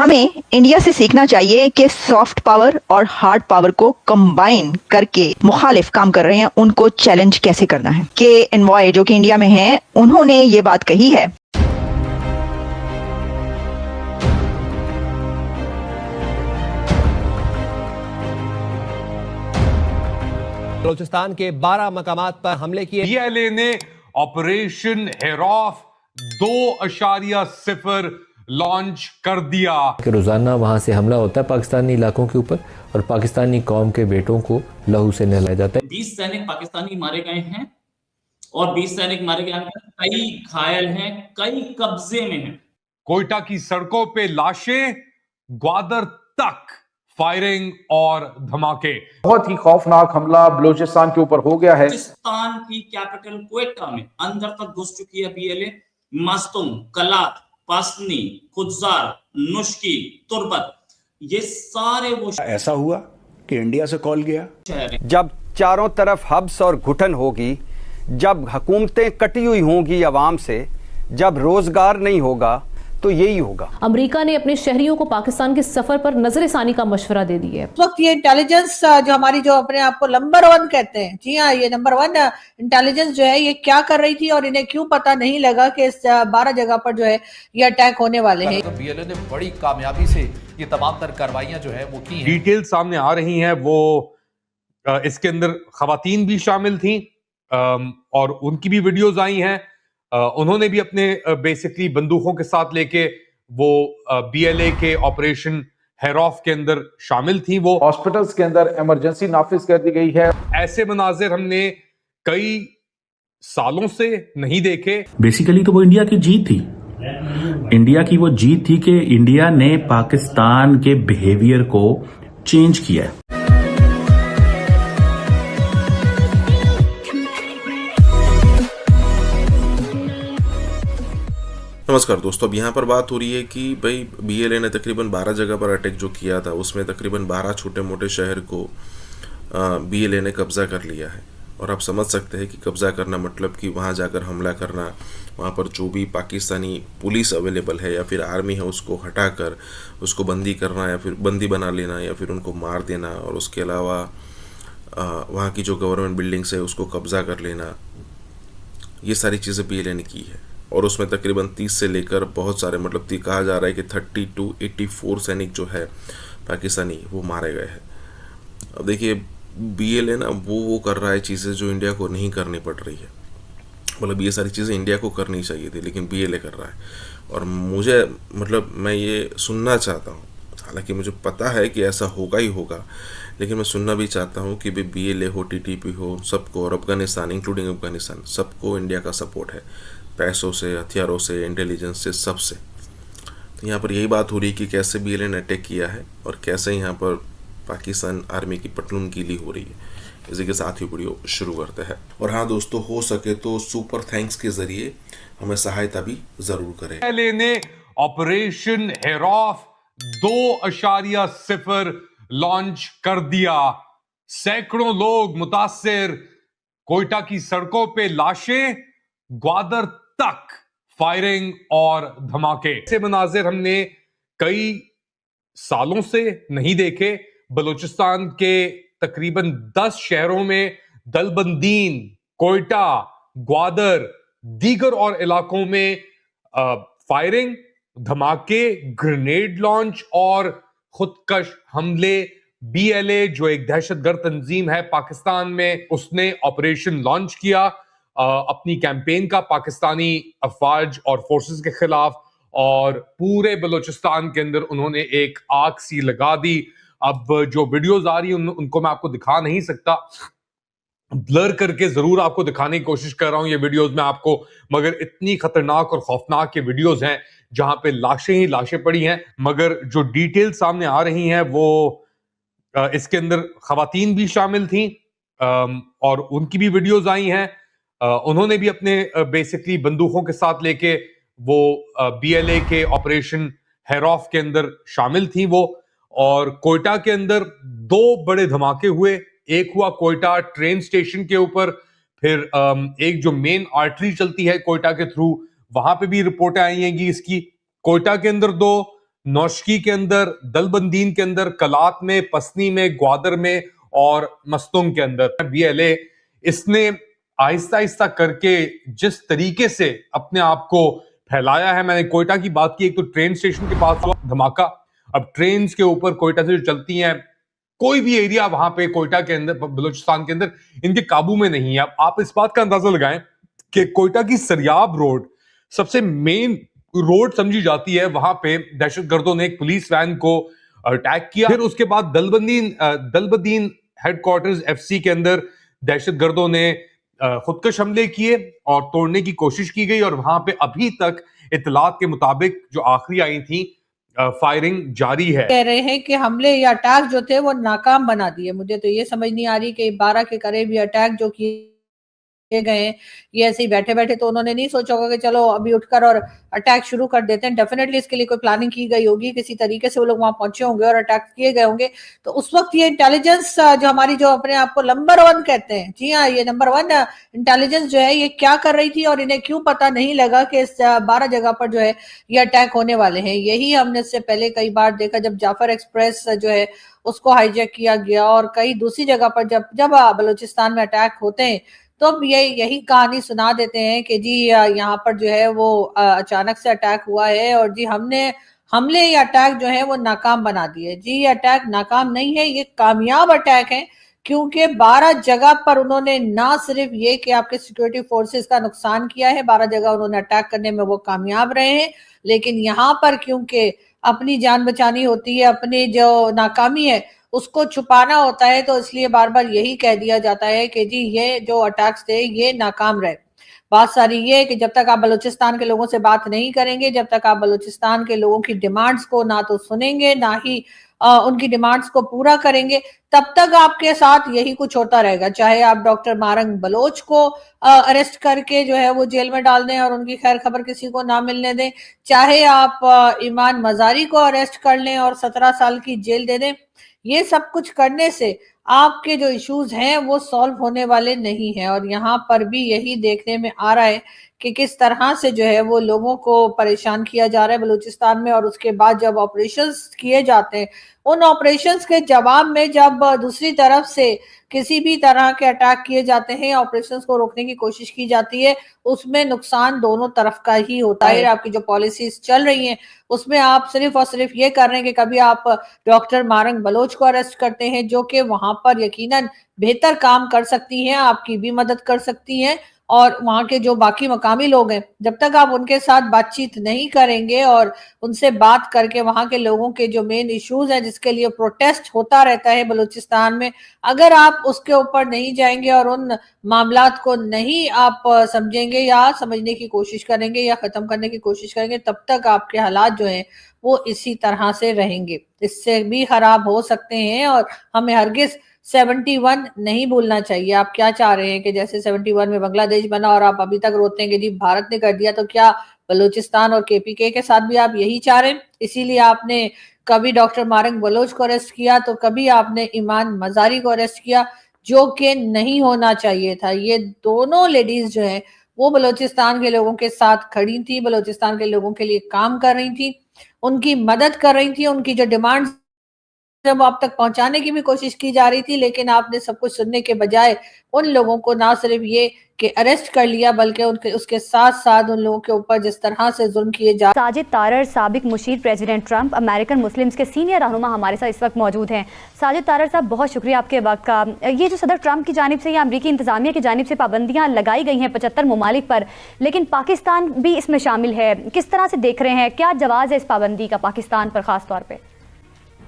हमें इंडिया से सीखना चाहिए कि सॉफ्ट पावर और हार्ड पावर को कंबाइन करके मुखालिफ काम कर रहे हैं, उनको चैलेंज कैसे करना है। के एनवॉय जो कि इंडिया में हैं, उन्होंने ये बात कही है। बलूचिस्तान के 12 मकामात पर हमले किए। बीएलए ने ऑपरेशन हेरौफ 2.0 लॉन्च कर दिया। रोजाना वहां से हमला होता है पाकिस्तानी इलाकों के ऊपर और पाकिस्तानी कौम के बेटों को लहू से नहलाया जाता है। 20 सैनिक पाकिस्तानी मारे गए हैं और 20 सैनिक मारे गए हैं, कई घायल हैं, कई कब्जे में हैं। कोयटा की सड़कों पे लाशें, ग्वादर तक फायरिंग और धमाके। बहुत ही खौफनाक हमला बलूचिस्तान के ऊपर हो गया है। बलूचिस्तान की कैपिटल क्वेटा में अंदर तक घुस चुकी है बीएलए। मस्तुम, कलात, पासनी, खुजार, नुश्की, तुर्बत, ये सारे वो ऐसा हुआ कि इंडिया से कॉल गया। जब चारों तरफ हब्स और घुटन होगी, जब हुकूमतें कटी हुई होंगी अवाम से, जब रोजगार नहीं होगा, तो यही होगा। अमेरिका ने अपने शहरियों को पाकिस्तान के सफर पर नजरसानी का मशवरा दे दिया है। इस वक्त ये इंटेलिजेंस जो हमारी जो अपने आप को नंबर 1 कहते हैं, जी हाँ, ये नंबर 1 इंटेलिजेंस जो है ये क्या कर रही थी और इन्हें क्यों पता नहीं लगा कि इस 12 जगह पर जो है ये अटैक होने वाले हैं। तो बीएलए ने बड़ी कामयाबी से ये तमाम तर कार्रवाइयां जो है वो की हैं। डिटेल सामने आ रही हैं। वो इसके अंदर खवातीन भी शामिल थी और उनकी भी वीडियोस आई हैं। उन्होंने भी अपने बेसिकली बंदूकों के साथ लेके वो बीएलए के ऑपरेशन हेरौफ के अंदर शामिल थी। वो हॉस्पिटल्स के अंदर इमरजेंसी नाफिज कर दी गई है। ऐसे मनाजिर हमने कई सालों से नहीं देखे। बेसिकली तो वो इंडिया की जीत थी। इंडिया की वो जीत थी कि इंडिया ने पाकिस्तान के बिहेवियर को चेंज किया है। नमस्कार दोस्तों, अब यहाँ पर बात हो रही है कि भाई बीएलए ने तकरीबन 12 जगह पर अटैक जो किया था, उसमें तकरीबन 12 छोटे मोटे शहर को बीएलए ने कब्जा कर लिया है। और आप समझ सकते हैं कि कब्जा करना मतलब कि वहाँ जाकर हमला करना, वहाँ पर जो भी पाकिस्तानी पुलिस अवेलेबल है या फिर आर्मी है उसको हटाकर उसको बंदी करना या फिर बंदी बना लेना या फिर उनको मार देना, और उसके अलावा वहाँ की जो गवर्नमेंट बिल्डिंग्स है उसको कब्जा कर लेना। ये सारी चीज़ें बीएलए ने की है और उसमें तकरीबन 30 से लेकर बहुत सारे, मतलब कहा जा रहा है कि 30 to 84 सैनिक जो है पाकिस्तानी वो मारे गए हैं। अब देखिए बीएलए ना वो कर रहा है चीज़ें जो इंडिया को नहीं करनी पड़ रही है। मतलब ये सारी चीज़ें इंडिया को करनी चाहिए थी, लेकिन बीएलए कर रहा है। और मुझे मतलब मैं ये सुनना चाहता हूँ, हालांकि मुझे पता है कि ऐसा होगा ही होगा, लेकिन मैं सुनना भी चाहता हूँ कि बीएलए हो, टीटीपी हो, सबको, और अफगानिस्तान इंक्लूडिंग अफगानिस्तान, सबको इंडिया का सपोर्ट है, पैसों से, हथियारों से, इंटेलिजेंस से, सबसे। तो यहाँ पर यही बात हो रही है कि कैसे बीएलए ने अटैक किया है और कैसे यहाँ पर पाकिस्तान आर्मी की पटलून गीली हो रही है। इसी के साथ ही वीडियो शुरू करते हैं। और हाँ दोस्तों, हो सके तो सुपर थैंक्स के जरिए हमें सहायता भी जरूर करें। बीएलए ने ऑपरेशन हेरौफ 2.0 लॉन्च कर दिया। सैकड़ों लोग मुतासिर, कोयटा की सड़कों पे लाशें, ग्वादर तक फायरिंग और धमाके। ऐसे मनाजिर हमने कई सालों से नहीं देखे। बलूचिस्तान के तकरीबन 10 शहरों में दलबंदीन, कोयटा, ग्वादर, दीगर और इलाकों में फायरिंग, धमाके, ग्रेनेड लॉन्च और खुदकश हमले। बीएलए जो एक दहशतगर्द तंजीम है पाकिस्तान में, उसने ऑपरेशन लॉन्च किया अपनी कैंपेन का पाकिस्तानी अफवाज और फोर्सेस के खिलाफ, और पूरे बलूचिस्तान के अंदर उन्होंने एक आग सी लगा दी। अब जो वीडियोस आ रही हैं उनको मैं आपको दिखा नहीं सकता, ब्लर करके जरूर आपको दिखाने की कोशिश कर रहा हूं ये वीडियोस में आपको, मगर इतनी खतरनाक और खौफनाक ये वीडियोस हैं जहां पे लाशें ही लाशें पड़ी हैं। मगर जो डिटेल सामने आ रही हैं वो इसके अंदर खवातीन भी शामिल थी और उनकी भी वीडियोस आई हैं। उन्होंने भी अपने बेसिकली बंदूकों के साथ लेके वो बीएलए के ऑपरेशन हेरौफ के अंदर शामिल थी वो। और कोयटा के अंदर 2 बड़े धमाके हुए। एक हुआ कोयटा ट्रेन स्टेशन के ऊपर, फिर एक जो मेन आर्टरी चलती है कोयटा के थ्रू, वहां पे भी रिपोर्टें आई हैं इसकी। कोयटा के अंदर 2, नौशकी के अंदर, दलबंदीन के अंदर, कलात में, पसनी में, ग्वादर में और मस्तुंग के अंदर बीएलए इसने आहिस्ता आहिस्ता करके जिस तरीके से अपने आप को फैलाया है। मैंने कोयटा की बात की, एक तो ट्रेन स्टेशन के पास हुआ धमाका। अब ट्रेन के ऊपर कोयटा से जो चलती हैं, कोई भी एरिया वहां पे कोयटा के अंदर, बलूचिस्तान के अंदर इनके काबू में नहीं है। अब आप इस बात का अंदाजा लगाएं कि कोयटा की सरियाब रोड सबसे मेन रोड समझी जाती है, वहां पे दहशतगर्दों ने एक पुलिस वैन को अटैक किया। फिर उसके बाद दलबदीन हेडक्वार्टर्स एफसी के अंदर दहशतगर्दों ने खुदकश हमले किए और तोड़ने की कोशिश की गई, और वहां पे अभी तक इतलात के मुताबिक जो आखिरी आई थी फायरिंग जारी है। कह रहे हैं कि हमले या अटैक जो थे वो नाकाम बना दिए। मुझे तो ये समझ नहीं आ रही कि 12 के करीब ये अटैक जो किए गए, ये ऐसे ही बैठे बैठे तो उन्होंने नहीं सोचा होगा कि चलो अभी उठकर और अटैक शुरू कर देते हैं। डेफिनेटली इसके लिए कोई प्लानिंग की गई होगी, किसी तरीके से वो लोग वहां पहुंचे होंगे और अटैक किए गए होंगे। तो उस वक्त ये इंटेलिजेंस जो हमारी, जो अपने आप को नंबर 1 कहते हैं, जी हाँ, ये नंबर 1 इंटेलिजेंस जो है ये क्या कर रही थी और इन्हें क्यों पता नहीं लगा कि इस 12 जगह पर जो है ये अटैक होने वाले हैं। यही हमने इससे पहले कई बार देखा, जब जाफर एक्सप्रेस जो है उसको हाईजैक किया गया और कई दूसरी जगह पर जब बलूचिस्तान में अटैक होते हैं तो अब यही कहानी सुना देते हैं कि जी यहाँ पर जो है वो अचानक से अटैक हुआ है और जी हमने हमले या अटैक जो है वो नाकाम बना दिए। जी ये अटैक नाकाम नहीं है, ये कामयाब अटैक है, क्योंकि 12 जगह पर उन्होंने ना सिर्फ ये कि आपके सिक्योरिटी फोर्सेस का नुकसान किया है, 12 जगह उन्होंने अटैक करने में वो कामयाब रहे हैं, लेकिन यहाँ पर क्योंकि अपनी जान बचानी होती है, अपनी जो नाकामी है उसको छुपाना होता है, तो इसलिए बार बार यही कह दिया जाता है कि जी ये जो अटैक्स थे ये नाकाम रहे। बात सारी ये है कि जब तक आप बलूचिस्तान के लोगों से बात नहीं करेंगे, जब तक आप बलूचिस्तान के लोगों की डिमांड्स को ना तो सुनेंगे ना ही उनकी डिमांड्स को पूरा करेंगे, तब तक आपके साथ यही कुछ होता रहेगा। चाहे आप डॉक्टर मारंग बलोच को अरेस्ट करके जो है वो जेल में डाल दें और उनकी खैर खबर किसी को ना मिलने दें, चाहे आप ईमान मजारी को अरेस्ट कर लें और 17 साल की जेल दे दें, ये सब कुछ करने से आपके जो इश्यूज हैं वो सॉल्व होने वाले नहीं है। और यहाँ पर भी यही देखने में आ रहा है कि किस तरह से जो है वो लोगों को परेशान किया जा रहा है बलूचिस्तान में। और उसके बाद जब ऑपरेशंस किए जाते हैं, उन ऑपरेशंस के जवाब में जब दूसरी तरफ से किसी भी तरह के अटैक किए जाते हैं, ऑपरेशंस को रोकने की कोशिश की जाती है, उसमें नुकसान दोनों तरफ का ही होता है। आपकी जो पॉलिसीज चल रही हैं उसमें आप सिर्फ और सिर्फ ये कर रहे हैं कि कभी आप डॉक्टर मारंग बलोच को अरेस्ट करते हैं जो कि वहां पर यकीनन बेहतर काम कर सकती हैं, आपकी भी मदद कर सकती हैं, और वहां के जो बाकी मकामी लोग हैं, जब तक आप उनके साथ बातचीत नहीं करेंगे और उनसे बात करके वहां के लोगों के जो मेन इश्यूज हैं जिसके लिए प्रोटेस्ट होता रहता है बलूचिस्तान में, अगर आप उसके ऊपर नहीं जाएंगे और उन मामलात को नहीं आप समझेंगे या समझने की कोशिश करेंगे या खत्म करने की कोशिश करेंगे, तब तक आपके हालात जो हैं वो इसी तरह से रहेंगे, इससे भी खराब हो सकते हैं। और हमें हरगिज 71 नहीं भूलना चाहिए। आप क्या चाह रहे हैं कि जैसे 71 में बांग्लादेश बना और आप अभी तक रोते हैं कि जी भारत ने कर दिया, तो क्या बलूचिस्तान और केपीके के साथ भी आप यही चाह रहे हैं? इसीलिए आपने कभी डॉक्टर मारंग बलोच को अरेस्ट किया तो कभी आपने ईमान मजारी को अरेस्ट किया, जो कि नहीं होना चाहिए था। ये दोनों लेडीज जो है वो बलूचिस्तान के लोगों के साथ खड़ी थी, बलूचिस्तान के लोगों के लिए काम कर रही थी, उनकी मदद कर रही थी, उनकी जो डिमांड जब आप तक पहुंचाने की भी कोशिश की जा रही थी, लेकिन आपने सब कुछ सुनने के बजाय उन लोगों को ना सिर्फ ये कि अरेस्ट कर लिया, बल्कि उनके उसके साथ साथ उन लोगों के ऊपर जिस तरह से जुल्म किए जा। साजिद तारर, साबिक मुशीर प्रेसिडेंट ट्रंप, अमेरिकन मुस्लिम्स के सीनियर रहनुमा हमारे साथ इस वक्त मौजूद हैं। साजिद तारर साहब, बहुत शुक्रिया आपके वक्त का। ये जो सदर ट्रंप की जानिब से या अमरीकी इंतजामिया की जानिब से पाबंदियाँ लगाई गई हैं 75 ममालिक पर, लेकिन पाकिस्तान भी इसमें शामिल है, किस तरह से देख रहे हैं, क्या जवाब है इस पाबंदी का पाकिस्तान पर खास तौर पर?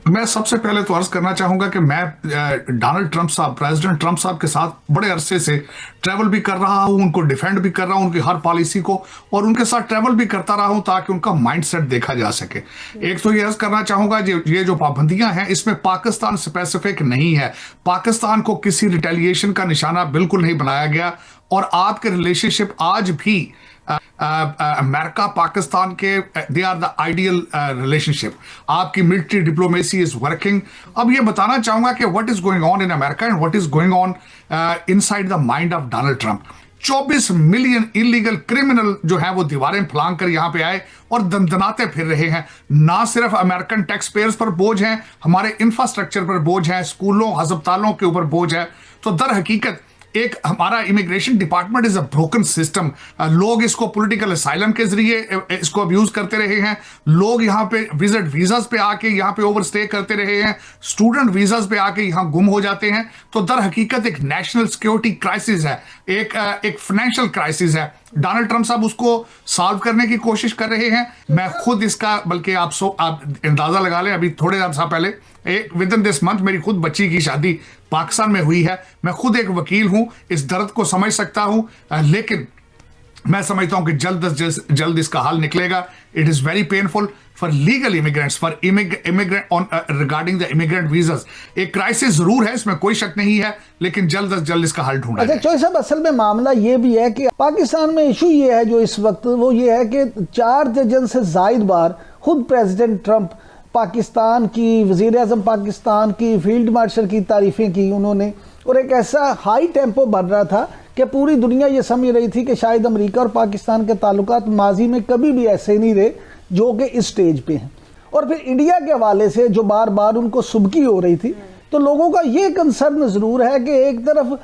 मैं सबसे पहले तो अर्ज करना चाहूंगा कि मैं डोनाल्ड ट्रंप साहब, प्रेसिडेंट ट्रंप साहब के साथ बड़े अरसे से ट्रैवल भी कर रहा हूं, उनको डिफेंड भी कर रहा हूं, उनकी हर पॉलिसी को, और उनके साथ ट्रैवल भी करता रहा हूं ताकि उनका माइंडसेट देखा जा सके। एक तो ये अर्ज करना चाहूंगा ये जो पाबंदियां हैं इसमें पाकिस्तान स्पेसिफिक नहीं है, पाकिस्तान को किसी रिटेलिएशन का निशाना बिल्कुल नहीं बनाया गया, और आपके रिलेशनशिप आज भी अमेरिका पाकिस्तान के they are the ideal relationship. आपकी मिलिट्री डिप्लोमेसी इज वर्किंग। अब ये बताना चाहूंगा कि what is going on in America and what is going on inside the mind of Donald Trump. 24 million illegal criminal जो है वो दीवारें फलांग कर यहां पे आए और दंदनाते फिर रहे हैं। ना सिर्फ अमेरिकन टैक्स पेयर्स पर बोझ है, हमारे इंफ्रास्ट्रक्चर पर बोझ है, स्कूलों अस्पतालों के ऊपर बोझ है। तो दर हकीकत एक हमारा immigration department is a broken system. लोग इसको पॉलिटिकल असाइलम के जरिए इसको अब्यूज करते रहे हैं। लोग यहाँ पे विजिट वीजास पे आके यहाँ पे ओवरस्टे करते रहे हैं, स्टूडेंट वीजास पे आके यहाँ गुम हो जाते हैं। तो दर हकीकत एक नेशनल सिक्योरिटी क्राइसिस है, एक फाइनेंशियल क्राइसिस है। डोनाल्ड ट्रंप साहब उसको सॉल्व करने की कोशिश कर रहे हैं। मैं खुद इसका, बल्कि आप अंदाजा लगा लें, अभी थोड़े समय पहले विद इन दिस मंथ मेरी खुद बच्ची की शादी पाकिस्तान में हुई है। मैं खुद एक वकील हूं, इस दर्द को समझ सकता हूं, लेकिन मैं समझता हूं कि जल्द इसका हल निकलेगा। It is very painful for legal immigrants, for immigrant on regarding the immigrant visas. एक क्राइसिस जरूर है, इसमें कोई शक नहीं है, लेकिन जल्द अज जल्द इसका हल ढूंढा अच्छा चौधरी साहब, असल में मामला ये भी है कि पाकिस्तान में इशू ये है जो इस वक्त वो ये है कि 4 दर्जन से जायद बार खुद प्रेसिडेंट ट्रंप पाकिस्तान की, वज़ीर आज़म पाकिस्तान की, फील्ड मार्शल की तारीफ़ें की उन्होंने, और एक ऐसा हाई टेम्पो बन रहा था कि पूरी दुनिया ये समझ रही थी कि शायद अमेरिका और पाकिस्तान के ताल्लुकात माजी में कभी भी ऐसे नहीं रहे जो कि इस स्टेज पे हैं। और फिर इंडिया के हवाले से जो बार बार उनको सुबकी हो रही थी, तो लोगों का ये कंसर्न ज़रूर है कि एक तरफ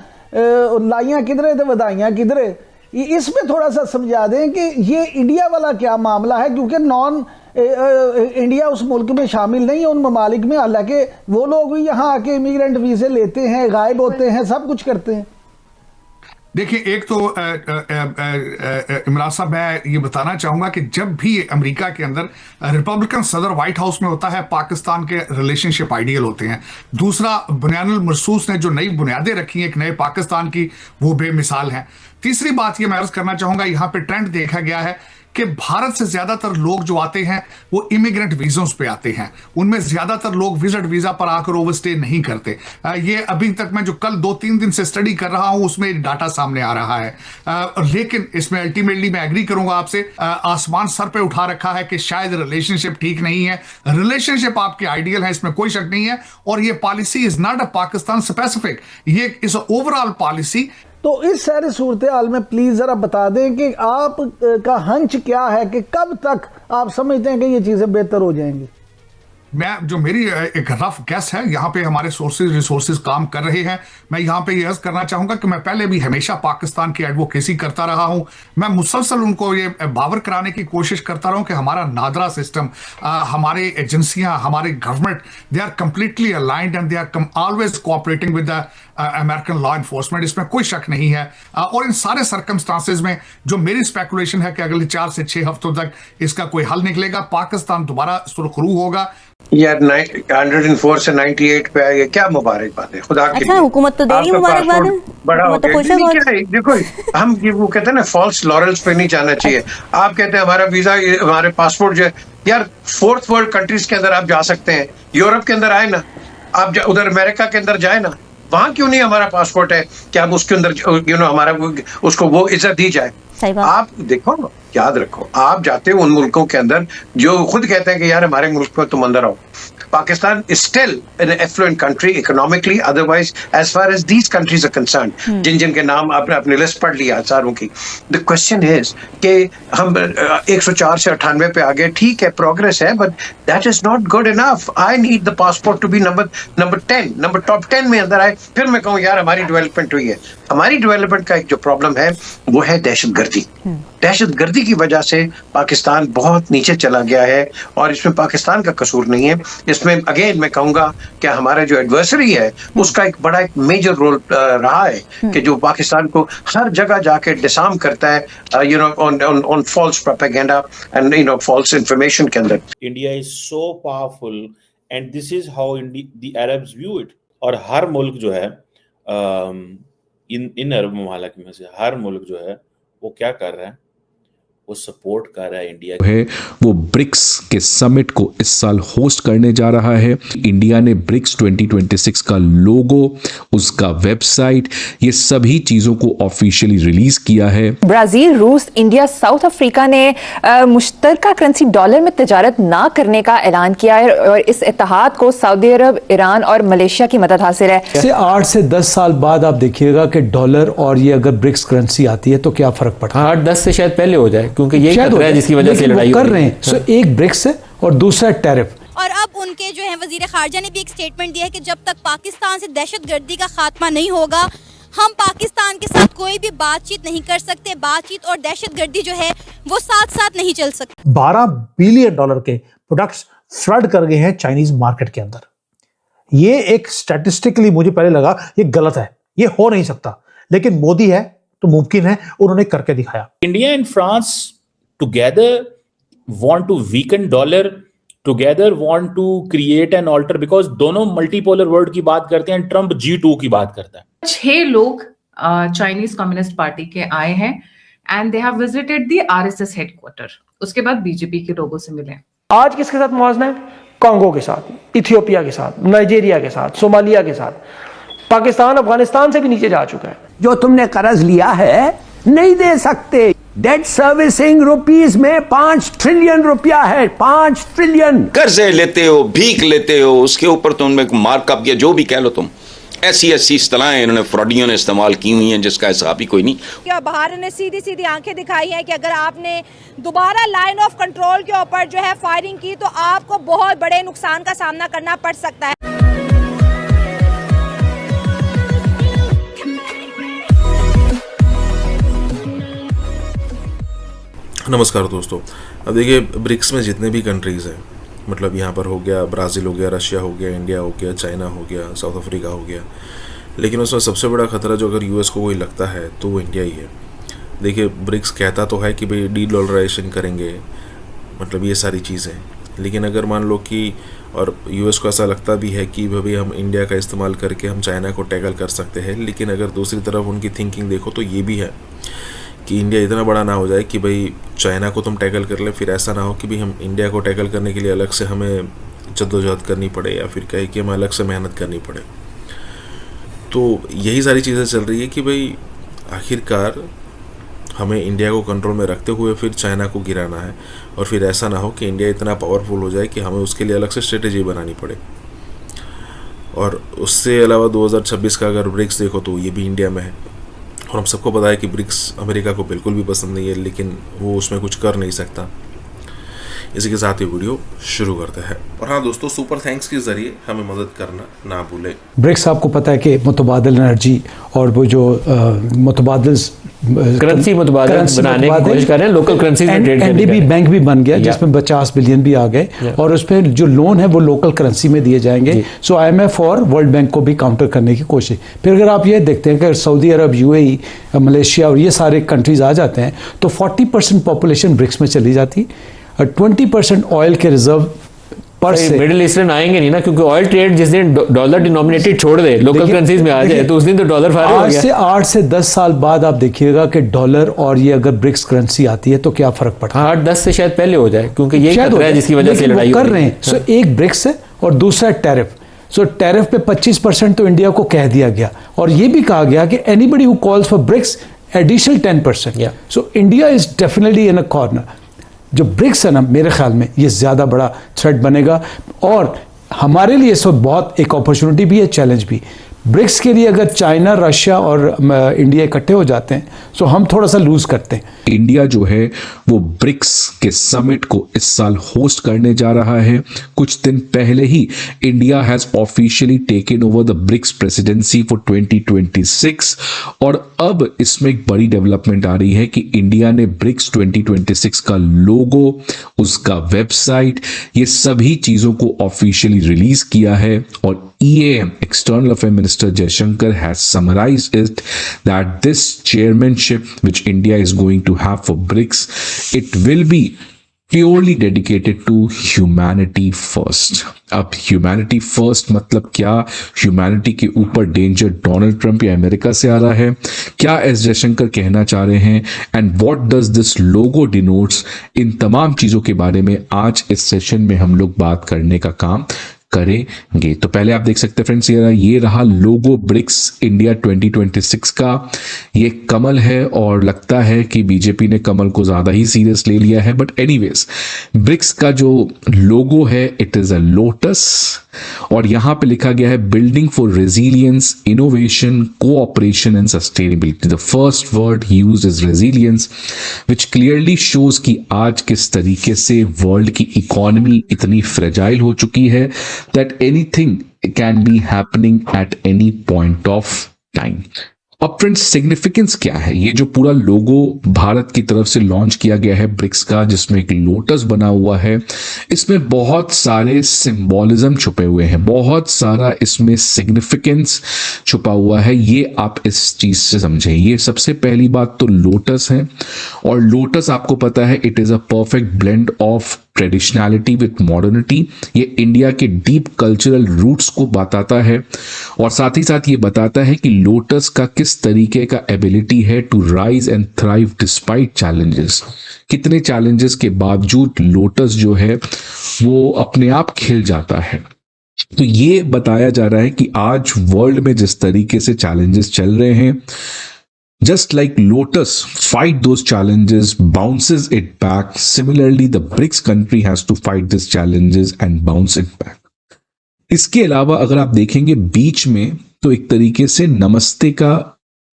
लाइयाँ किधरे तो वधाइयाँ किधरे। इसमें थोड़ा सा समझा दें कि ये इंडिया वाला क्या मामला है, क्योंकि नॉन इंडिया उस मुल्क में शामिल नहीं है उन ममालिक में, हालांकि वो लोग भी यहाँ आके इमिग्रेंट वीज़े लेते हैं, गायब होते हैं, सब कुछ करते हैं। देखिए, एक तो इमरान साहब, मैं ये बताना चाहूंगा कि जब भी अमेरिका के अंदर रिपब्लिकन सदर व्हाइट हाउस में होता है, पाकिस्तान के रिलेशनशिप आइडियल होते हैं। दूसरा, बुनियानुल मरसूस ने जो नई बुनियादें रखी हैं एक नए पाकिस्तान की, वो बेमिसाल हैं। तीसरी बात ये मैं अर्ज करना चाहूंगा, यहाँ पे ट्रेंड देखा गया है कि भारत से ज्यादातर लोग जो आते हैं वो इमिग्रेंट वीज़ों पे आते हैं। उनमें ज्यादातर लोग विजिट वीजा पर आकर ओवरस्टे नहीं करते। ये अभी तक मैं जो कल 2-3 दिन से स्टडी कर रहा हूं उसमें डाटा सामने आ रहा है। लेकिन इसमें अल्टीमेटली मैं एग्री करूंगा आपसे, आसमान सर पे उठा रखा है कि शायद रिलेशनशिप ठीक नहीं है। रिलेशनशिप आपके आइडियल है, इसमें कोई शक नहीं है। और ये policy is not a Pakistan specific, ये इज ओवरऑल पॉलिसी। तो इस सारी सूरत हाल में प्लीज जरा बता दें कि आप का हंच क्या है कि कब तक आप समझते हैं कि ये चीजें बेहतर हो जाएंगी। मेरी एक रफ गैस है, यहाँ पे हमारे रिसोर्सेज काम कर रहे हैं। मैं यहाँ पे ये अर्ज करना चाहूंगा कि मैं पहले भी हमेशा पाकिस्तान की एडवोकेसी करता रहा हूं। मैं मुसलसल उनको ये बावर कराने की कोशिश करता रहा हूं कि हमारा नादरा सिस्टम, हमारे एजेंसियां, हमारे government, they are completely aligned and they are always cooperating with the American law enforcement. इसमें कोई शक नहीं है। और इन सारे सर्कमस्टांसेस में जो मेरी स्पेकुलेशन है कि अगले 4 से 6 हफ्तों तक इसका कोई हल निकलेगा, पाकिस्तान दोबारा सुरखरू होगा। यार 104 से 98 पे आए, क्या मुबारकबाद है खुदा की। अच्छा, हुकूमत तो देगी मुबारकबाद है, बड़ा हो तो खुश है बहुत। देखो, हम ये वो कहते हैं ना, फॉल्स लॉरेल्स पे नहीं जाना चाहिए। आप कहते हैं हमारा वीजा, हमारे पासपोर्ट जो है, यार 4th वर्ल्ड कंट्रीज के अंदर आप जा सकते हैं। यूरोप के अंदर आए ना आप, उधर अमेरिका के अंदर जाए ना, वहां क्यों नहीं हमारा पासपोर्ट है कि आप उसके अंदर हमारा उसको वो इज्जत दी जाए। आप देखो, याद रखो, आप जाते हो उन मुल्कों के अंदर जो खुद कहते हैं कि यार हमारे मुल्क पर तुम अंदर आओ। Pakistan is still an affluent country economically, otherwise as far as these countries are concerned, जिनके नाम आपने अपनी लिस्ट पढ़ लिया सारों की। The question is कि हम 104 से 98 पे आ गए, ठीक है, प्रोग्रेस है, but that is not good enough. I need the passport to be number 10, number top 10 में अंदर आए, फिर मैं कहूँ यार हमारी डेवलपमेंट हुई है। हमारी डेवलपमेंट का एक जो प्रॉब्लम है वो है दहशतगर्दी। दहशतगर्दी की वजह से पाकिस्तान बहुत नीचे चला गया है, और इसमें पाकिस्तान का कसूर नहीं है। इसमें अगेन मैं कहूंगा कि हमारा जो एडवर्सरी है उसका एक बड़ा एक मेजर रोल रहा है कि जो पाकिस्तान को हर जगह जाके डिसार्म करता है, on false propaganda and false information के अंदर। India is so powerful and this is how the Arabs view it. और हर मुल्क जो है इन अरब ममालिक में से हर मुल्क जो है वो क्या कर रहा है, वो सपोर्ट कर रहा है इंडिया है, वो ब्रिक्स के समिट को इस साल होस्ट करने जा रहा है। इंडिया ने ब्रिक्स 2026 का लोगो, उसका वेबसाइट, ये सभी चीजों को ऑफिशियली रिलीज किया है। ब्राजील, रूस, इंडिया, साउथ अफ्रीका ने मुश्तरका करेंसी डॉलर में तिजारत ना करने का ऐलान किया है और इस इत्तेहाद को सऊदी अरब, ईरान और मलेशिया की मदद हासिल है। से 8 से 10 साल बाद आप देखिएगा कि डॉलर और ये अगर ब्रिक्स करेंसी आती है तो क्या फर्क पड़ता है। 8-10 से शायद पहले हो जाए, क्योंकि यही खतरा है जिसकी वजह से लड़ाई कर रहे हैं। सो एक ब्रिक्स है और दूसरा टैरिफ। और अब उनके जो है वजीर खारजा ने भी एक स्टेटमेंट दिया है कि जब तक पाकिस्तान से दहशतगर्दी का खात्मा नहीं होगा, हम पाकिस्तान के साथ कोई भी बातचीत नहीं कर सकते। बातचीत और दहशतगर्दी जो है वो साथ साथ नहीं चल सकती। $12 बिलियन के प्रोडक्ट्स फ्लड कर गए हैं चाइनीज मार्केट के अंदर। ये एक स्टैटिस्टिकली मुझे पहले लगा ये गलत है, ये हो नहीं सकता, लेकिन मोदी है तो मुमकिन है, उन्होंने करके दिखाया। India and France together want to weaken dollar, together want to create an alter, because दोनों मल्टीपोलर वर्ल्ड की बात करते हैं। ट्रम्प G2 की बात करता है। 6 लोग चाइनीज कम्युनिस्ट पार्टी के आए हैं and they have visited the RSS headquarter. उसके बाद बीजेपी के लोगों से मिले। आज किसके साथ मुआवजा है? कांगो के साथ, इथियोपिया के साथ, नाइजीरिया के साथ, सोमालिया के साथ। पाकिस्तान अफगानिस्तान से भी नीचे जा चुका है। जो तुमने कर्ज लिया है नहीं दे सकते। डेट सर्विसिंग रुपीस में 5 ट्रिलियन रुपया है, 5 ट्रिलियन। कर्जे लेते हो, भीख लेते हो, उसके ऊपर तुमने मार्कअप या जो भी कह लो, तुम ऐसी इस्तलाहें इन्होंने फ्रॉडियों ने इस्तेमाल की हुई हैं जिसका हिसाब ही कोई नहीं। क्या बाहर ने सीधी सीधी आंखें दिखाई हैं कि अगर आपने दोबारा लाइन ऑफ कंट्रोल के ऊपर जो है फायरिंग की तो आपको बहुत बड़े नुकसान का सामना करना पड़ सकता है। नमस्कार दोस्तों, अब देखिए ब्रिक्स में जितने भी कंट्रीज़ हैं, मतलब यहाँ पर हो गया ब्राज़ील, हो गया रशिया, हो गया इंडिया, हो गया चाइना, हो गया साउथ अफ्रीका, हो गया, लेकिन उसमें सबसे बड़ा खतरा जो अगर यूएस को कोई लगता है तो वो इंडिया ही है। देखिए ब्रिक्स कहता तो है कि भाई डी-डॉलराइजेशन करेंगे, मतलब ये सारी चीज़ें, लेकिन अगर मान लो कि और यूएस को ऐसा लगता भी है कि भाई हम इंडिया का इस्तेमाल करके हम चाइना को टैकल कर सकते हैं, लेकिन अगर दूसरी तरफ उनकी थिंकिंग देखो तो ये भी है कि इंडिया इतना बड़ा ना हो जाए कि भाई चाइना को तुम टैकल कर ले, फिर ऐसा ना हो कि भाई हम इंडिया को टैकल करने के लिए अलग से हमें जद्दोजहद करनी पड़े या फिर कहे कि हमें अलग से मेहनत करनी पड़े। तो यही सारी चीज़ें चल रही है कि भाई आखिरकार हमें इंडिया को कंट्रोल में रखते हुए फिर चाइना को गिराना है, और फिर ऐसा ना हो कि इंडिया इतना पावरफुल हो जाए कि हमें उसके लिए अलग से स्ट्रेटेजी बनानी पड़े। और उससे अलावा 2026 का अगर ब्रिक्स देखो तो ये भी इंडिया में है, और हम सबको पता है कि ब्रिक्स अमेरिका को बिल्कुल भी पसंद नहीं है, लेकिन वो उसमें कुछ कर नहीं सकता। इसी के साथ ये वीडियो शुरू करते हैं। और हाँ दोस्तों, सुपर थैंक्स के जरिए हमें मदद करना ना भूलें। ब्रिक्स आपको पता है कि मुतबादिल एनर्जी और वो जो मुतबादिल करेंसी बनाने की कोशिश कर रहे हैं, लोकल करेंसी में ट्रेड करने एनडीबी बैंक भी बन गया जिसमें 50 बिलियन भी आ गए, और उसमें जो लोन है वो लोकल करेंसी में दिए जाएंगे। सो IMF और वर्ल्ड बैंक को भी काउंटर करने की कोशिश। फिर अगर आप ये देखते हैं कि सऊदी अरब, UAE, मलेशिया और ये सारे कंट्रीज आ जाते हैं तो 40% पॉपुलेशन ब्रिक्स में चली जाती, 20% ऑयल के रिजर्व पर से। मिडिल ईस्टर्न आएंगे नहीं ना, क्योंकि ऑयल ट्रेड जिस दिन डॉलर डिनोमिनेटेड छोड़ दे, लोकल करेंसीज में आ जाए, तो उस दिन तो डॉलर फायर हो गया। 8 से 10 साल बाद आप देखिएगा कि डॉलर और ये अगर ब्रिक्स करेंसी आती है तो क्या फर्क पड़ता है। 8-10 से शायद पहले हो जाए, क्योंकि यही खतरा है जिसकी वजह से लड़ाई कर रहे हैं। सो एक ब्रिक्स है और दूसरा टैरिफ। सो टैरिफ पे 25% तो इंडिया को कह दिया गया, और ये भी कहा गया कि anybody who calls for BRICS additional 10%। So India is definitely in a corner. जो ब्रिक्स है ना, मेरे ख्याल में ये ज़्यादा बड़ा थ्रेट बनेगा, और हमारे लिए इस वक्त बहुत एक अपॉर्चुनिटी भी है, चैलेंज भी। ब्रिक्स के लिए अगर चाइना, रशिया और इंडिया इकट्ठे हो जाते हैं तो हम थोड़ा सा लूज करते हैं। इंडिया जो है वो ब्रिक्स के समिट को इस साल होस्ट करने जा रहा है। कुछ दिन पहले ही India has officially taken over the BRICS presidency for 2026, और अब इसमें एक बड़ी डेवलपमेंट आ रही है कि इंडिया ने ब्रिक्स 2026 का लोगो, उसका वेबसाइट, ये सभी चीजों को ऑफिशियली रिलीज किया है। और EAM, External Affairs Minister Jaishankar, has summarized it that this chairmanship which India is going to have for BRICS, it will be purely dedicated to humanity first. अब ह्यूमैनिटी फर्स्ट मतलब क्या? Humanity के ऊपर danger Donald Trump या America से आ रहा है? क्या एस जयशंकर कहना चाह रहे हैं? And what does this logo denotes? इन तमाम चीज़ों के बारे में आज इस सेशन में हम लोग बात करने का काम करेंगे। तो पहले आप देख सकते हैं फ्रेंड्स, ये रहा लोगो ब्रिक्स इंडिया 2026 का। ये कमल है और लगता है कि बीजेपी ने कमल को ज्यादा ही सीरियस ले लिया है, बट एनीवेज ब्रिक्स का जो लोगो है इट इज अ लोटस और यहां पे लिखा गया है building for resilience, innovation, cooperation and sustainability. The first word used is resilience which clearly shows कि आज किस तरीके से वर्ल्ड की इकोनॉमी इतनी फ्रेजाइल हो चुकी है that anything can be happening at any point of time. अब फ्रेंड्स सिग्निफिकेंस क्या है? ये जो पूरा लोगो भारत की तरफ से लॉन्च किया गया है ब्रिक्स का, जिसमें एक लोटस बना हुआ है, इसमें बहुत सारे सिंबॉलिज्म छुपे हुए हैं, बहुत सारा इसमें सिग्निफिकेंस छुपा हुआ है। ये आप इस चीज से समझें। ये सबसे पहली बात तो लोटस है, और लोटस आपको पता है it is a perfect blend of traditionality with modernity. ये इंडिया के डीप कल्चरल रूट्स को बताता है और साथ ही साथ ये बताता है कि लोटस का किस तरीके का एबिलिटी है to rise and thrive despite challenges. कितने चैलेंजेस के बावजूद लोटस जो है वो अपने आप खिल जाता है। तो ये बताया जा रहा है कि आज वर्ल्ड में जिस तरीके से चैलेंजेस चल रहे हैं, just like lotus fight those challenges, bounces it back, similarly the BRICS country has to fight these challenges and bounce it back. इसके अलावा अगर आप देखेंगे बीच में तो एक तरीके से नमस्ते का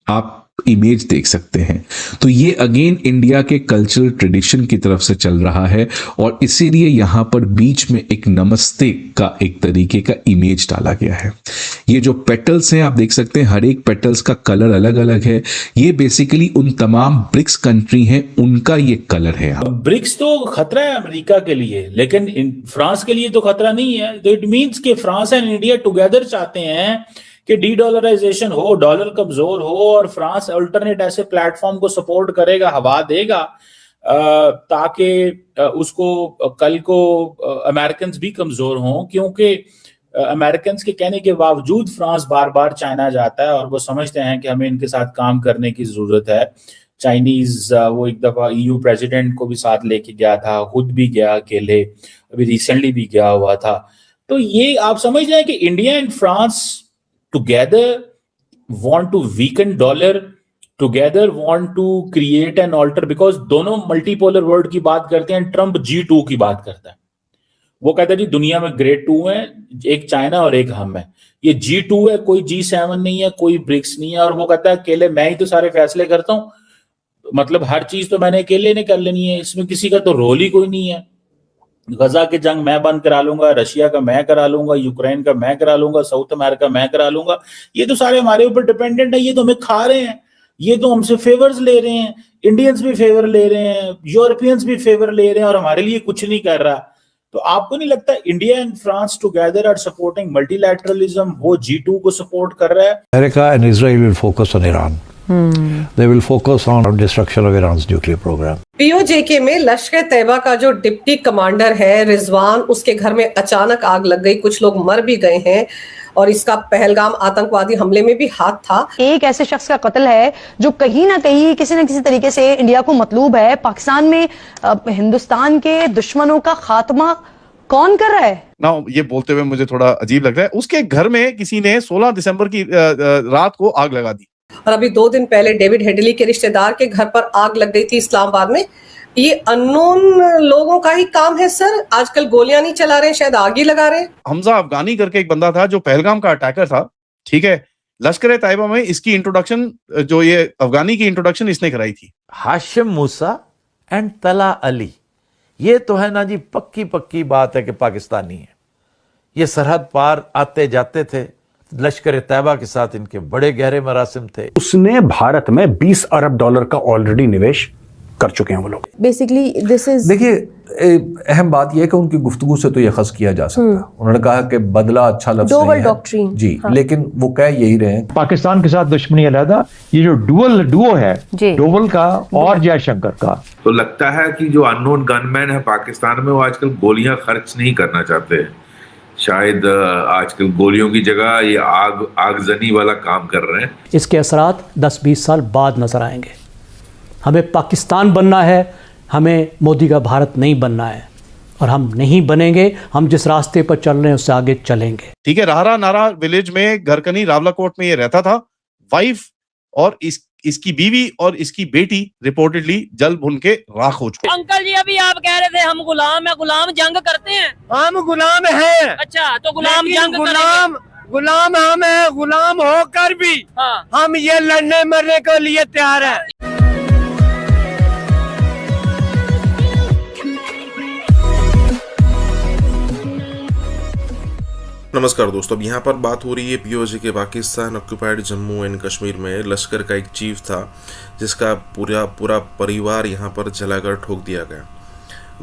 आप इमेज देख सकते हैं। तो ये अगेन इंडिया के कल्चरल ट्रेडिशन की तरफ से चल रहा है और इसीलिए यहां पर बीच में एक नमस्ते का एक तरीके का इमेज डाला गया है। ये जो पेटल्स हैं आप देख सकते हैं, हर एक पेटल्स का कलर अलग अलग है। ये बेसिकली उन तमाम ब्रिक्स कंट्री हैं उनका ये कलर है। ब्रिक्स तो खतरा है अमेरिका के लिए, लेकिन फ्रांस के लिए तो खतरा नहीं है। तो इट मीन्स कि फ्रांस एंड इंडिया टुगेदर चाहते हैं कि डी डॉलराइजेशन हो, डॉलर कमजोर हो और फ्रांस अल्टरनेट ऐसे प्लेटफॉर्म को सपोर्ट करेगा, हवा देगा ताकि उसको कल को अमेरिकन भी कमजोर हों, क्योंकि अमेरिकन के कहने के बावजूद फ्रांस बार बार चाइना जाता है और वो समझते हैं कि हमें इनके साथ काम करने की जरूरत है। चाइनीज वो एक दफा ईयू प्रेसिडेंट को भी साथ लेके गया था, खुद भी गया अकेले, अभी रिसेंटली भी गया हुआ था। तो ये आप समझ रहे हैं कि India and France together want to weaken dollar, together want to create an alter, because दोनों मल्टीपोलर वर्ल्ड की बात करते हैं। ट्रंप G2 की बात करता है, वो कहता है जी दुनिया में ग्रेट 2 है, एक चाइना और एक हम है। ये G2 है, कोई G7 नहीं है, कोई ब्रिक्स नहीं है। और वो कहता है अकेले मैं ही तो सारे फैसले करता हूं, मतलब हर चीज तो मैंने अकेले ने कर लेनी है, इसमें किसी का तो रोल ही कोई नहीं है। गजा की जंग मैं बंद करा लूंगा, रशिया का मैं करा लूंगा, यूक्रेन का मैं करा लूंगा, साउथ अमेरिका मैं करा लूंगा। ये तो सारे हमारे ऊपर डिपेंडेंट है, ये तो हमें खा रहे हैं, ये तो हमसे फेवर्स ले रहे हैं। इंडियंस भी फेवर ले रहे हैं, यूरोपियंस भी फेवर ले रहे हैं और हमारे लिए कुछ नहीं कर रहा। तो आपको नहीं लगता India and France together are supporting multilateralism? वो G2 को सपोर्ट कर रहा है। America and Israel will focus on Iran. They will focus on destruction of Iran's nuclear program. POJK में लश्कर तैयबा का जो डिप्टी कमांडर है रिजवान, उसके घर में अचानक आग लग गई, कुछ लोग मर भी गए हैं और इसका पहलगाम आतंकवादी हमले में भी हाथ था। एक ऐसे शख्स का कत्ल है जो कहीं ना कहीं किसी न किसी तरीके से इंडिया को मतलूब है। पाकिस्तान में हिंदुस्तान के दुश्मनों का खात्मा कौन कर रहा है? ना ये बोलते हुए मुझे थोड़ा अजीब लग रहा है। उसके घर में किसी ने 16 दिसंबर की रात को आग लगा दी। और अभी 2 दिन पहले डेविड हेडली के रिश्तेदार के घर पर आग लग गई थी इस्लामाबाद में। ये अननोन लोगों का ही काम है सर, आजकल गोलियां नहीं चला रहे, शायद आग ही लगा रहे। हमजा अफगानी करके एक बंदा था जो पहलगाम का अटैकर था, ठीक है। लश्कर तैयबा में इसकी इंट्रोडक्शन, जो ये अफगानी की इंट्रोडक्शन इसने कराई थी। हाशिम मूसा एंड तला अली, ये तो है ना जी पक्की पक्की बात है कि पाकिस्तानी है। ये सरहद पार आते जाते थे, लश्कर तैयबा के साथ इनके बड़े गहरे मरासिम थे। उसने भारत में $20 अरब का ऑलरेडी निवेश कर चुके हैं वो लोग। बेसिकली दिस इज, देखिए अहम बात यह है कि उनकी गुफ्तगू से तो यह खस किया जा सकता है। उन्होंने कहा कि बदला अच्छा लफ्ज़ नहीं है डॉक्ट्रिन जी, लेकिन वो कह यही रहे हैं पाकिस्तान के साथ दुश्मनी अलहदा, ये जो डुओ है डोवल का और जयशंकर का, तो लगता है कि जो अननोन गनमैन है पाकिस्तान में वो आजकल गोलियां खर्च नहीं करना चाहते हैं। शायद आजकल गोलियों की जगह ये आगजनी वाला काम कर रहे हैं। इसके असरात 10-20 साल बाद नजर आएंगे। हमें पाकिस्तान बनना है, हमें मोदी का भारत नहीं बनना है, और हम नहीं बनेंगे। हम जिस रास्ते पर चल रहे हैं उससे आगे चलेंगे। ठीक है, राहरा नारा विलेज में घरकनी रावलाकोट में ये रहता था। वाइफ और इसकी बीवी और इसकी बेटी रिपोर्टेडली जल भुन के राख हो चुके। अंकल जी अभी आप कह रहे थे हम गुलाम है, गुलाम जंग करते हैं। हम गुलाम हैं। अच्छा, तो गुलाम जंग गुलाम हम है, गुलाम होकर भी हम ये लड़ने मरने के लिए तैयार है। नमस्कार दोस्तों, अब यहाँ पर बात हो रही है पीओजे के पाकिस्तान ऑक्यूपाइड जम्मू एंड कश्मीर में लश्कर का एक चीफ था जिसका पूरा परिवार यहाँ पर जलाकर ठोक दिया गया।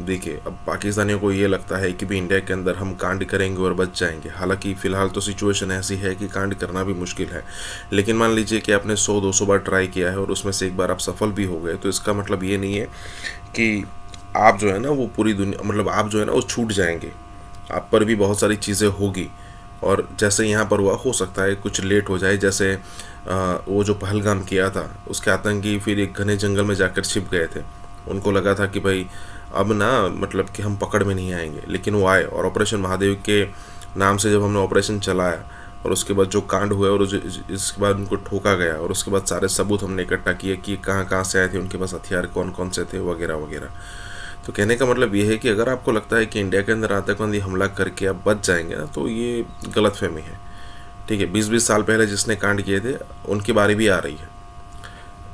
देखिए, अब पाकिस्तानियों को ये लगता है कि भी इंडिया के अंदर हम कांड करेंगे और बच जाएंगे। हालांकि फ़िलहाल तो सिचुएशन ऐसी है कि कांड करना भी मुश्किल है, लेकिन मान लीजिए कि आपने 100-200 बार ट्राई किया है और उसमें से एक बार आप सफल भी हो गए, तो इसका मतलब ये नहीं है कि आप जो है ना वो पूरी दुनिया, मतलब आप जो है ना वो छूट जाएंगे। आप पर भी बहुत सारी चीज़ें होगी, और जैसे यहाँ पर हुआ, हो सकता है कुछ लेट हो जाए। जैसे वो जो पहलगाम किया था उसके आतंकी फिर एक घने जंगल में जाकर छिप गए थे। उनको लगा था कि भाई अब ना मतलब कि हम पकड़ में नहीं आएंगे, लेकिन वो आए। और ऑपरेशन महादेव के नाम से जब हमने ऑपरेशन चलाया और उसके बाद जो कांड हुआ और इसके बाद उनको ठोका गया, और उसके बाद सारे सबूत हमने इकट्ठा किए कि कहाँ से आए थे, उनके पास हथियार कौन कौन से थे वगैरह वगैरह। तो कहने का मतलब ये है कि अगर आपको लगता है कि इंडिया के अंदर आतंकवादी हमला करके आप बच जाएंगे ना, तो ये गलतफहमी है। ठीक है, 20-20 साल पहले जिसने कांड किए थे उनकी बारी भी आ रही है।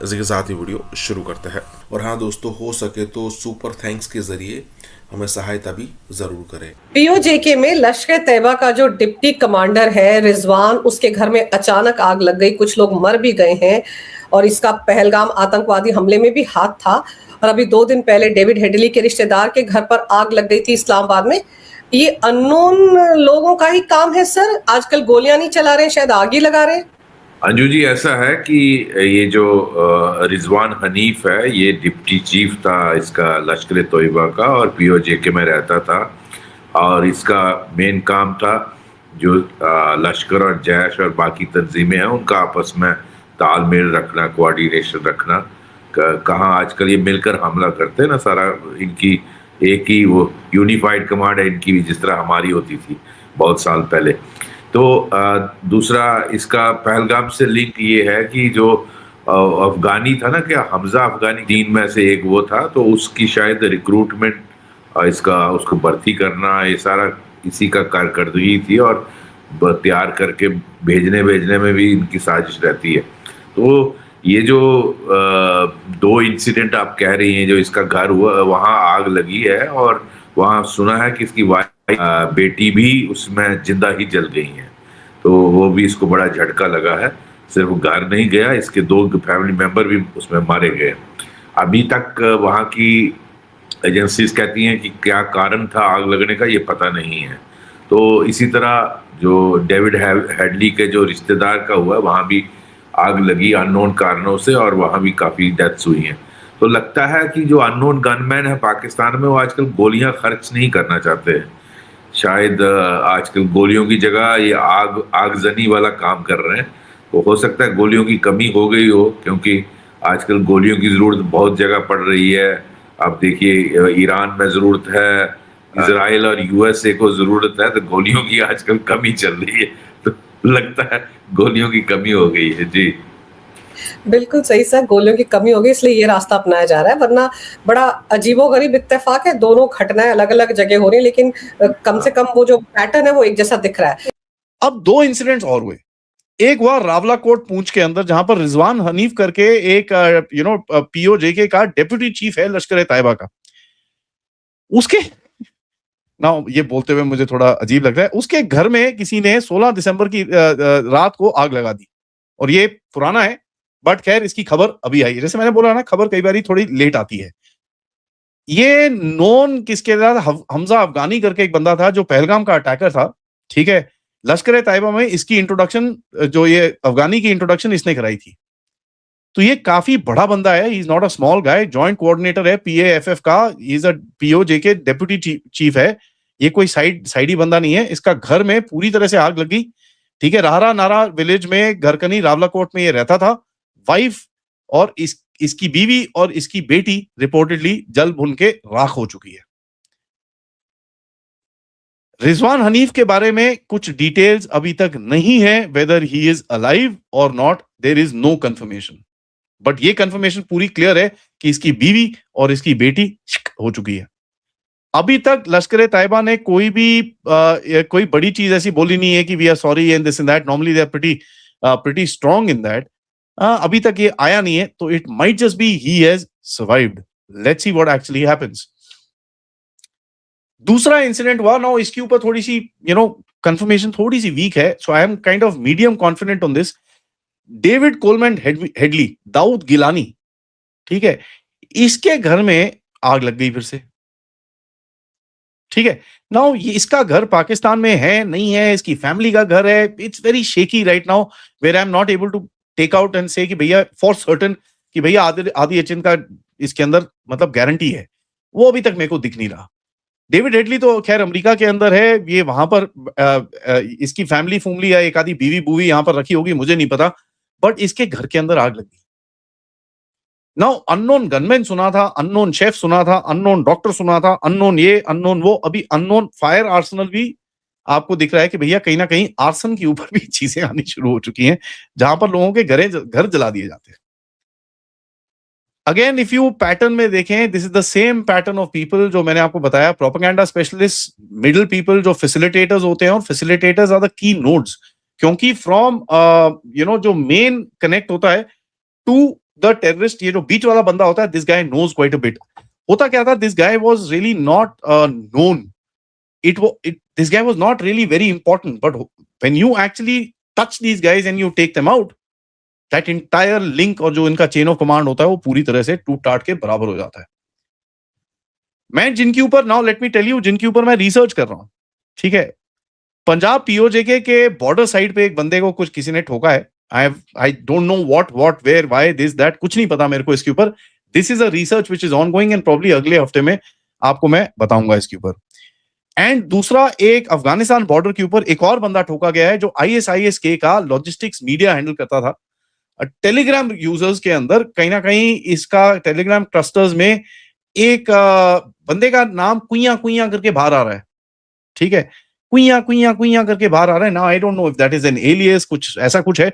इसी के साथ ही वीडियो शुरू करते हैं। और हाँ दोस्तों, हो सके तो सुपर थैंक्स के जरिए हमें सहायता भी जरूर करें। पीओजेके में लश्कर तैयबा का जो डिप्टी कमांडर है रिजवान, उसके घर में अचानक आग लग गई, कुछ लोग मर भी गए हैं, और इसका पहलगाम आतंकवादी हमले में भी हाथ था। और अभी 2 दिन पहले डेविड हेडली के रिश्तेदार के घर पर आग लग गई थी इस्लामाबाद में। ये अननोन लोगों का ही काम है सर? आजकल गोलियां नहीं चला रहे, शायद आग ही लगा रहे। अंजू जी, ऐसा है कि ये जो रिजवान हनीफ है, ये डिप्टी चीफ था इसका लश्कर तोयबा का, और पीओजेके में रहता था। और इसका मेन काम था जो लश्कर और जैश और बाकी तंजीमें हैं उनका आपस में तालमेल रखना, कोऑर्डिनेशन रखना। कहाँ आजकल ये मिलकर हमला करते हैं ना, सारा इनकी एक ही वो यूनिफाइड कमांड है इनकी भी, जिस तरह हमारी होती थी बहुत साल पहले। तो दूसरा इसका पहलगाम से लिंक ये है कि जो अफगानी था ना, क्या हमजा अफगानी 3 में से एक वो था, तो उसकी शायद रिक्रूटमेंट उसको भर्ती करना, ये सारा इसी का कारकर्दगी थी, और तैयार करके भेजने में भी इनकी साजिश रहती है। तो ये जो 2 इंसिडेंट आप कह रही हैं, जो इसका घर हुआ वहाँ आग लगी है, और वहाँ सुना है कि इसकी बेटी भी उसमें जिंदा ही जल गई हैं, तो वो भी इसको बड़ा झटका लगा है। सिर्फ घर नहीं गया, इसके 2 फैमिली मेंबर भी उसमें मारे गए। अभी तक वहाँ की एजेंसीज कहती हैं कि क्या कारण था आग लगने का, ये पता नहीं है। तो इसी तरह जो डेविड हेडली के जो रिश्तेदार का हुआ, वहाँ भी आग लगी अननोन कारणों से, और वहाँ भी काफ़ी डेथ्स हुई हैं। तो लगता है कि जो अननोन गनमैन है पाकिस्तान में वो आजकल गोलियां खर्च नहीं करना चाहते हैं। शायद आजकल गोलियों की जगह ये आगजनी वाला काम कर रहे हैं। तो हो सकता है गोलियों की कमी हो गई हो, क्योंकि आजकल गोलियों की ज़रूरत बहुत जगह पड़ रही है। अब देखिए, ईरान में ज़रूरत है, इजराइल और यूएसए को ज़रूरत है, तो गोलियों की आजकल कमी चल रही है। तो लगता है गोलियों की कमी हो गई है। जी बिल्कुल सही सर, गोलियों की कमी होगी इसलिए ये रास्ता अपनाया जा रहा है, वरना बड़ा अजीबोगरीब इत्तेफाक है। दोनों घटनाएं अलग अलग जगह हो रही है, लेकिन कम से कम वो जो पैटर्न है वो एक जैसा दिख रहा है। अब 2 इंसिडेंट्स और हुए। एक हुआ रावलाकोट पूंछ के अंदर, जहां पर रिजवान हनीफ करके एक पीओजेके का डेप्यूटी चीफ है लश्कर तैयबा का। उसके ना ये बोलते हुए मुझे थोड़ा अजीब लग रहा है, उसके घर में किसी ने 16 दिसंबर की रात को आग लगा दी। और ये पुराना है, बट खैर इसकी खबर अभी आई। जैसे मैंने बोला ना, खबर कई बार थोड़ी लेट आती है। ये नॉन किसके साथ, हमजा अफगानी करके एक बंदा था जो पहलगाम का अटैकर था, ठीक है। लश्कर तैयबा में इसकी इंट्रोडक्शन, जो ये अफगानी की इंट्रोडक्शन इसने कराई थी। तो ये काफी बड़ा बंदा है, he is not a small guy, joint coordinator है PAFF का, ही इज अ POJ के डेप्यूटी चीफ है। ये कोई साइडी बंदा नहीं है। इसका घर में पूरी तरह से आग लगी, ठीक है। राहरा नारा विलेज में, घरकनी रावलाकोट में ये रहता था। वाइफ और इसकी बीवी और इसकी बेटी रिपोर्टेडली जल भुन के राख हो चुकी है। रिजवान हनीफ के बारे में कुछ डिटेल्स अभी तक नहीं है, वेदर ही इज अलाइव और not, there is no confirmation. But ये कंफर्मेशन पूरी क्लियर है कि इसकी बीवी और इसकी बेटी हो चुकी है। अभी तक लश्कर तैयबा ने कोई बड़ी चीज ऐसी बोली नहीं है कि we are sorry and this and that. Normally they are pretty strong in that. अभी तक ये आया नहीं है, तो it might just be he has survived. Let's see what actually happens. दूसरा इंसिडेंट हुआ ना, इसके ऊपर थोड़ी सी कंफर्मेशन थोड़ी सी वीक है, so I am kind of medium confident on this. David Coleman Headley, Dawood Gilani, ठीक है, इसके घर में आग लग गई फिर से, ठीक है। नाउ ये इसका घर पाकिस्तान में है नहीं है, इसकी फैमिली का घर है। It's very shaky right now, where I am not able to take out and say कि भैया फॉर सर्टन कि भैया आदि एचएन का इसके अंदर मतलब गारंटी है, वो अभी तक मेरे को दिख नहीं रहा। डेविड हेडली तो खैर अमेरिका के अंदर है, ये वहां पर इसकी फैमिली या एक आधी बीवी बूवी यहां पर रखी होगी, मुझे नहीं पता, बट इसके घर के अंदर आग लगी। नाउ अननोन गनमैन सुना था, अननोन शेफ सुना था, अननोन डॉक्टर सुना था, अननोन ये अननोन वो, अभी अननोन फायर आर्सनल भी आपको दिख रहा है कि भैया कहीं ना कहीं आर्सन के ऊपर भी चीजें आनी शुरू हो चुकी हैं, जहां पर लोगों के घर जला दिए जाते हैं। अगेन इफ यू पैटर्न में देखें, this is the same pattern of people जो मैंने आपको बताया, प्रोपेगेंडा स्पेशलिस्ट, मिडिल पीपल जो फैसिलिटेटर्स होते हैं, और facilitators are the key nodes, क्योंकि फ्रॉम जो मेन कनेक्ट होता है टू द टेररिस्ट, ये जो बीच वाला बंदा होता है, this guy knows quite a bit. होता क्या था, this guy was really not known, this guy was not really very important, but when you actually touch these guys and you take them out, that entire link और जो इनका chain of command होता है वो पूरी तरह से टूट टाट के बराबर हो जाता है। मैं जिनके ऊपर, now let me tell you, जिनके ऊपर मैं रिसर्च कर रहा हूं, ठीक है, पंजाब POJK के बॉर्डर साइड पे एक बंदे को कुछ किसी ने ठोका है। I don't know what where why this that, कुछ नहीं पता मेरे को इसके ऊपर। This is a research which is ongoing and probably अगले हफ्ते में आपको मैं बताऊंगा इसके ऊपर। एंड दूसरा, एक अफगानिस्तान बॉर्डर के ऊपर एक और बंदा ठोका गया है जो ISIS-K का लॉजिस्टिक्स मीडिया हैंडल करता था। टेलीग्राम यूजर्स के अंदर कहीं ना कहीं इसका टेलीग्राम क्लस्टर्स में एक बंदे का नाम कुइया कुइया करके बाहर आ रहा है, ठीक है, कुइया कुइया कुइया करके बाहर आ रहा है। Now I don't know if that is an alias, कुछ ऐसा कुछ है,